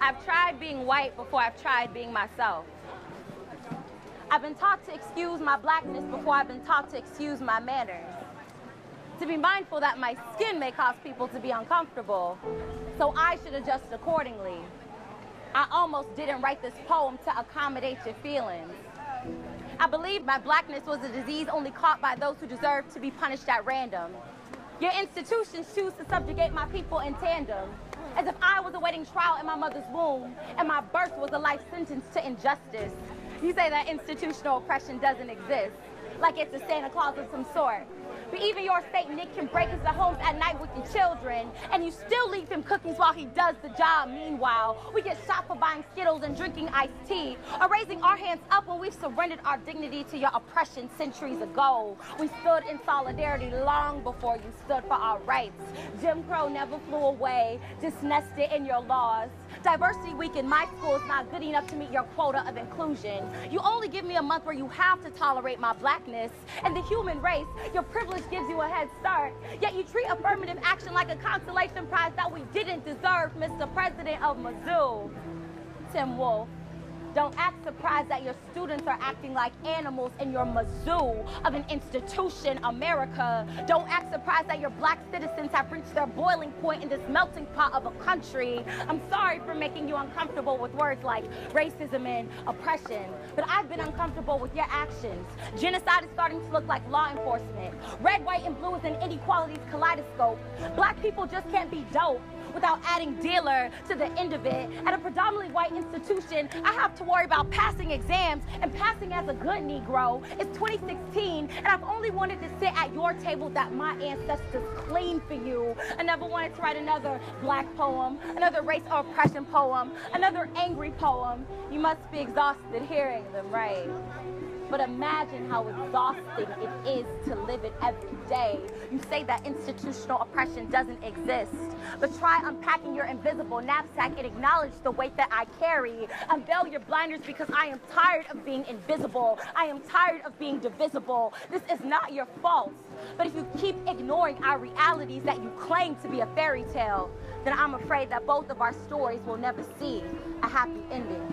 I've tried being white before I've tried being myself. I've been taught to excuse my blackness before I've been taught to excuse my manners. To be mindful that my skin may cause people to be uncomfortable, so I should adjust accordingly. I almost didn't write this poem to accommodate your feelings. I believe my blackness was a disease only caught by those who deserve to be punished at random. Your institutions choose to subjugate my people in tandem, as if I was awaiting trial in my mother's womb and my birth was a life sentence to injustice. You say that institutional oppression doesn't exist, like it's a Santa Claus of some sort. But even your Saint Nick can break into homes at night with your children, and you still leave him cookies while he does the job. Meanwhile, we get shot for buying Skittles and drinking iced tea, or raising our hands up when we've surrendered our dignity to your oppression centuries ago. We stood in solidarity long before you stood for our rights. Jim Crow never flew away, just nested in your laws. Diversity Week in my school is not good enough to meet your quota of inclusion. You only give me a month where you have to tolerate my blackness and the human race. Your privilege gives you a head start, yet you treat affirmative action like a consolation prize that we didn't deserve, Mr. President of Mizzou. Tim Wolf. Don't act surprised that your students are acting like animals in your Mizzou of an institution, America. Don't act surprised that your black citizens have reached their boiling point in this melting pot of a country. I'm sorry for making you uncomfortable with words like racism and oppression, but I've been uncomfortable with your actions. Genocide is starting to look like law enforcement. Red, white, and blue is an inequality's kaleidoscope. Black people just can't be dope without adding dealer to the end of it. At a predominantly white institution, I have to worry about passing exams and passing as a good Negro. It's 2016, and I've only wanted to sit at your table that my ancestors cleaned for you. I never wanted to write another black poem, another race or oppression poem, another angry poem. You must be exhausted hearing them, right? But imagine how exhausting it is to live it every day. You say that institutional oppression doesn't exist, but try unpacking your invisible knapsack and acknowledge the weight that I carry. Unveil your blinders because I am tired of being invisible. I am tired of being divisible. This is not your fault. But if you keep ignoring our realities that you claim to be a fairy tale, then I'm afraid that both of our stories will never see a happy ending.